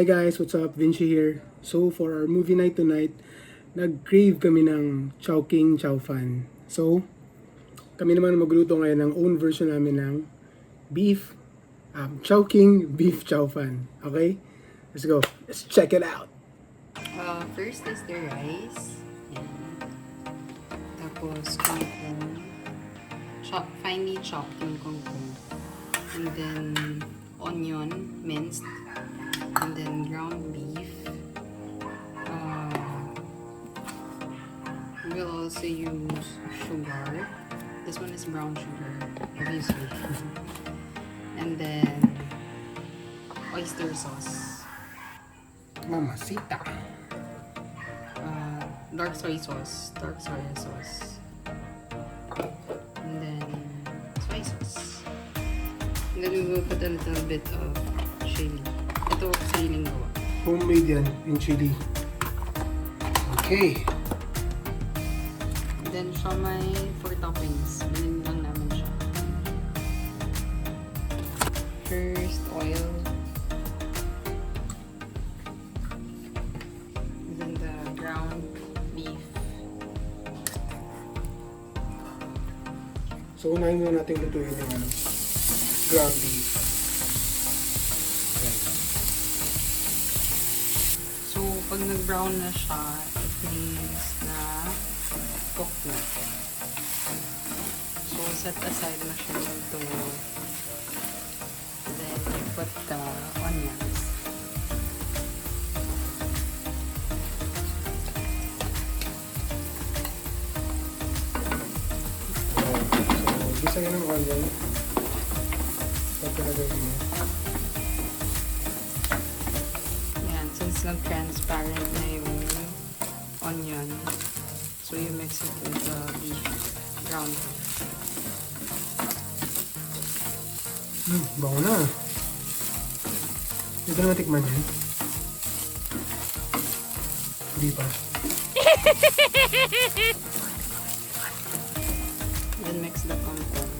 Hi guys, what's up? Vinci here. So for our movie night tonight, nag-crave kami ng Chowking Chao Fan. So, kami naman magluto ngayon ng own version namin ng beef, Chowking Beef Chao Fan. Okay? Let's go. Let's check it out. First is the rice. Yan. Tapos kangkong. Finely chopped yung kangkong. And then onion, minced. And then ground beef. We'll also use sugar. This one is brown sugar, obviously. And then oyster sauce. Mamacita. Dark soy sauce. And then soy sauce. And then we will put a little bit of chili. Ito sariling gawa. Homemade yan, yung chili. Okay. And then siomai for toppings. Bilhin lang namin siya. First, oil. And then the ground beef. So unahin muna natin lutuin yung ground beef. Okay. So, pag nag-brown na siya, it means na cooked na. So, set aside na siya dito. Then, put the onions. So, gisa yun ng onion. Pagkalagay mo. Yan, since nag-transparent na yung onion, so you mix it with the beef, ground beef. Bango na. Hindi ko na matikman yan. Hindi pa. Then mix the kangkong.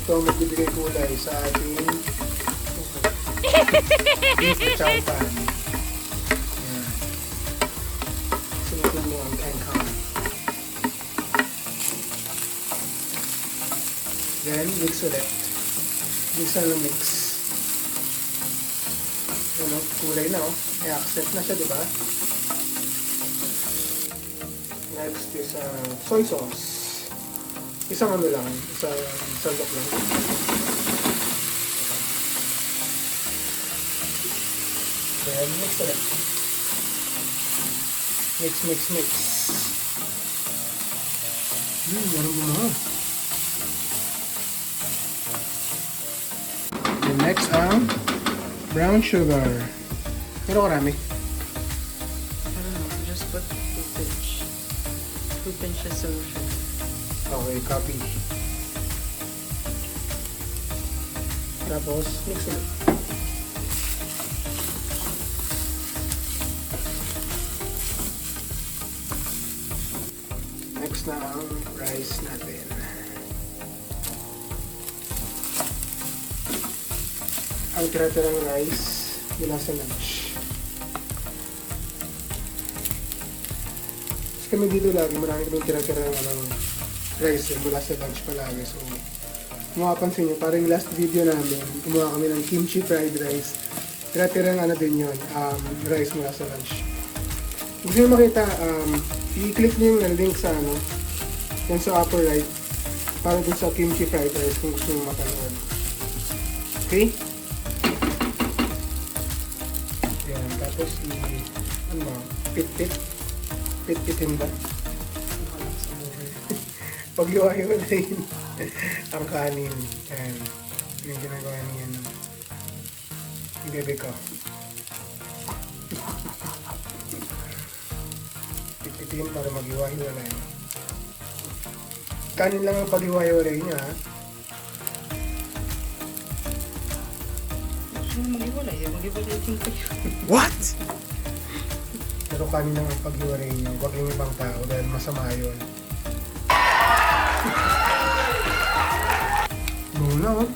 Ito ang magbibigay kulay sa ating beef Chao Fan. Yan. Sinutin mo ang kangkong. Then, mix ulit. Mix na mix. Ano, kulay na oh. I-accept na siya, di ba? Next is soy sauce. Isang ano lang, isang sandok lang. Then, mix ulit. Mix. Meron mo na. And next ang brown sugar. Pero karami. I don't know, just put 2 pinch. 2 pinches solution. Okay, copy. Tapos, mix ulit. Next na ang rice natin. Ang tira-tirang rice mula sa lunch. Kasi kami dito lagi, marami kami tira-tirang rice mula sa lunch palagi. So, kung makapansin nyo, parang last video namin, kumuha kami ng kimchi fried rice. Tira-tirang din yun, rice mula sa lunch. Kung gusto nyo makita, i-click nyo yung link sa yan sa upper right, para dun sa kimchi fried rice kung gusto nyo mapanood. Okay? Yan, tapos pit-pitin ba? Pag-iwa-iwalayin ang kanin. Ayan. Yung ginagawa niya yung bebe ko. Pit-pitin para mag-iwa-iwalay. Kanin lang ang pag-iwa-iwalay niya, ha? Mag-iwalay yung kayo. What? Pero kanin lang ang pag-iwalay niyo. Huwag yung ibang tao dahil masama yun. Ayun na, oh.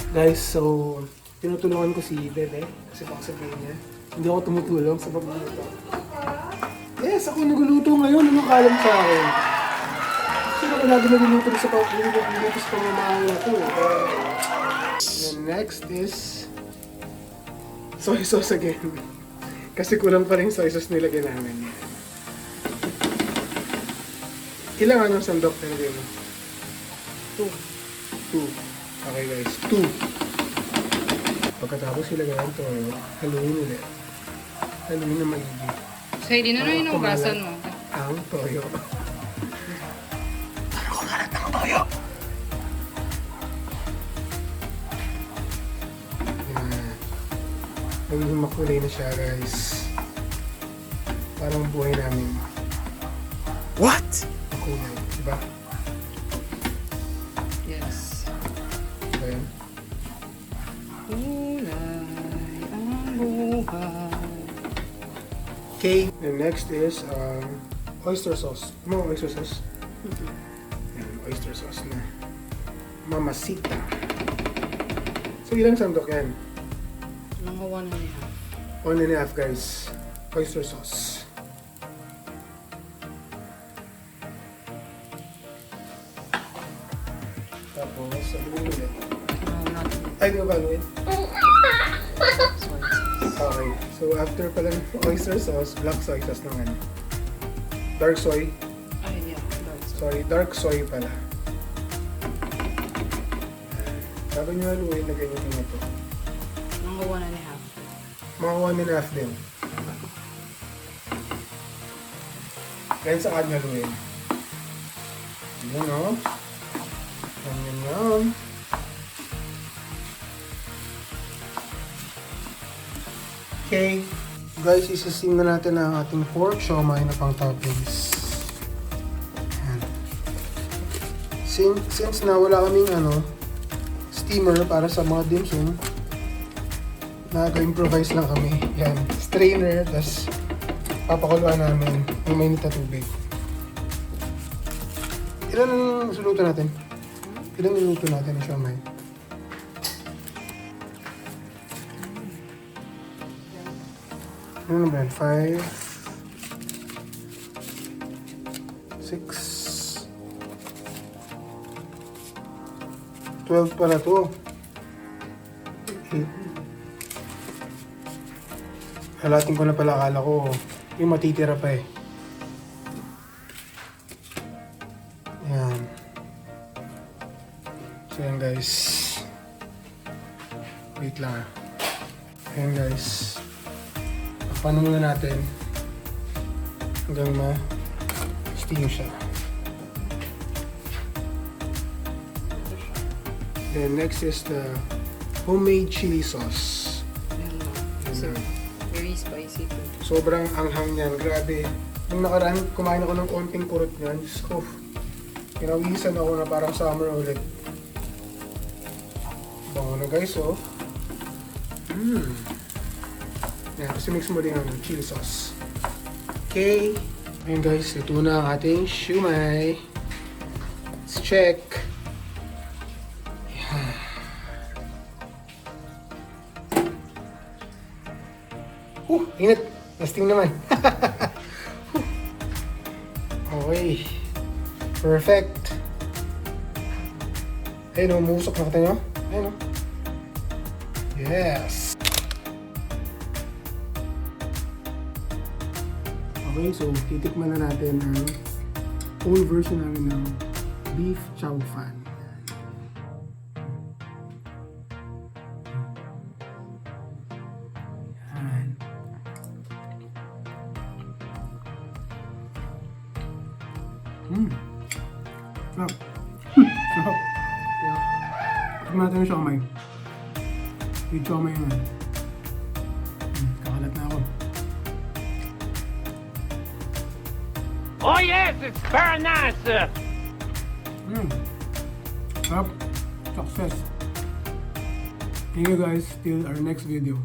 Guys, so, tinutulungan ko si Bebe kasi baka sabihin niya, hindi ako tumutulong sa pagluluto. Yes, ako nagluluto ngayon. Ano kalam sa akin? Sino ka lagi nagluluto sa pagluluto sa pamamahay na ito? And next is soy sauce again. Kasi kulang pa rin soy sauce nilagyan namin. Ilang anong sandok nilagay mo? 2. Okay guys, 2. Pagkatapos ilagay ang toyo, haluin ulit. Haluin na maigi. So, hindi na yung hugasan mo. Ang toyo. Ano kumalat ng toyo? Yan. Nagiging makulay na siya guys. Parang buhay namin. What? Makulay, diba? Yes. Diba yan? Kulay ang buhay. Okay. And next is oyster sauce. Ano ang oyster sauce? Yan, oyster sauce na. Mamacita. So, ilang sandok yan? Mga 1.5. 1.5 guys. Oyster sauce. Tapos, aluin ulit. No, not Ay, di ba ba aluin? soy. Okay. So, after pala ng oyster sauce, black soy sauce naman. Dark soy. Ay, yeah. That's Sorry, dark soy pala. Bago nyo haluin, lagay nyo na ito. mga 1.5. Mga 1.5 din. Kaya saan haluin? Yun o. Yan. Okay. Guys, isasim na natin ang ating pork siomai na pang toppings. Ayan. Since na wala kaming steamer para sa mga dim sum, nag-improvise lang kami. Yan, strainer, tapos papakuluan namin ng mainit na tubig. Ilan ang suluto natin? Ilang minuto natin ang siomai? Ano ba yan? 5 6 12 pala to. 8. Halating ko na pala, akala ko yung matitira pa eh. Yan. So yan guys. Wait lang. Ayan guys. Paano muna natin hanggang ma-steam siya. Then next is the homemade chili sauce. Yan lang. So, very spicy too. Sobrang anghang niyan, grabe. Nung nakaraan, kumain ako ng konting kurot niyan. Diyos ko, pinawisan ako na parang summer ulit. Bango na guys, oh. Yan, kasi mix mo din ang chili sauce. Okay. Ayun guys, ito na ang ating siomai. Let's check. Yan. Init. Nasting naman. Okay. Perfect. Ayun, umusok na kita nyo. Ayun, oh. Yes. Okay, so titikman na natin ang whole version namin ng Beef Chao Fan. Yan. Sarap. Sarap. Tikman natin yung siomai. With siomai naman. Kakalat na ako. Oh yes, it's very nice. Sarap. Success. Thank you guys. Till our next video.